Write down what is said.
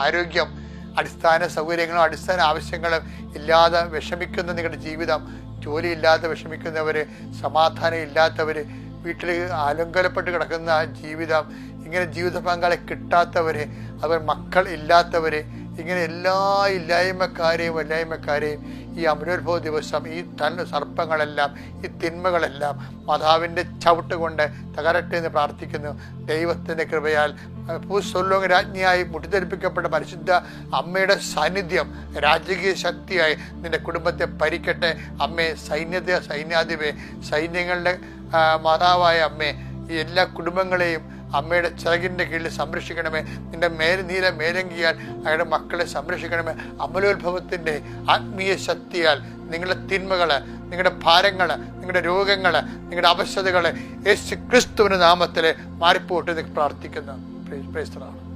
ആരോഗ്യം, അടിസ്ഥാന സൗകര്യങ്ങളും അടിസ്ഥാന ആവശ്യങ്ങളും ഇല്ലാതെ വിഷമിക്കുന്ന നിങ്ങളുടെ ജീവിതം, ജോലിയില്ലാതെ വിഷമിക്കുന്നവർ, സമാധാനം ഇല്ലാത്തവർ, വീട്ടിൽ ആലങ്കലപ്പെട്ട് കിടക്കുന്ന ജീവിതം, ഇങ്ങനെ ജീവിത പങ്കാളി കിട്ടാത്തവർ, അവർ മക്കൾ ഇല്ലാത്തവർ, ഇങ്ങനെ എല്ലാ ഇല്ലായ്മക്കാരെയും ഈ അമരോത്ഭവ ദിവസം ഈ സർപ്പങ്ങളെല്ലാം, ഈ തിന്മകളെല്ലാം മാതാവിൻ്റെ ചവിട്ട് കൊണ്ട് തകരട്ടെ എന്ന് പ്രാർത്ഥിക്കുന്നു. ദൈവത്തിൻ്റെ കൃപയാൽ ഭൂസ്വർലോക രാജ്ഞിയായി മുട്ടിത്തെറിപ്പിക്കപ്പെട്ട പരിശുദ്ധ അമ്മയുടെ സാന്നിധ്യം രാജകീയ ശക്തിയായി നിന്റെ കുടുംബത്തെ ഭരിക്കട്ടെ. അമ്മേ, സൈന്യാധിപേ, സൈന്യങ്ങളുടെ മാതാവായ അമ്മേ, ഈ എല്ലാ കുടുംബങ്ങളെയും അമ്മയുടെ ചിറകിൻ്റെ കീഴിൽ സംരക്ഷിക്കണമേ. നിന്റെ നീല മേലങ്കിയാൽ അയാളുടെ മക്കളെ സംരക്ഷിക്കണമേ. അമലോത്ഭവത്തിൻ്റെ ആത്മീയ ശക്തിയാൽ നിങ്ങളുടെ തിന്മകൾ, നിങ്ങളുടെ ഭാരങ്ങൾ, നിങ്ങളുടെ രോഗങ്ങൾ, നിങ്ങളുടെ അവശതകൾ യേശു ക്രിസ്തുവിൻ്റെ നാമത്തിൽ മാറിപ്പോട്ടെ എന്ന് പ്രാർത്ഥിക്കുന്നു. Praise the Lord.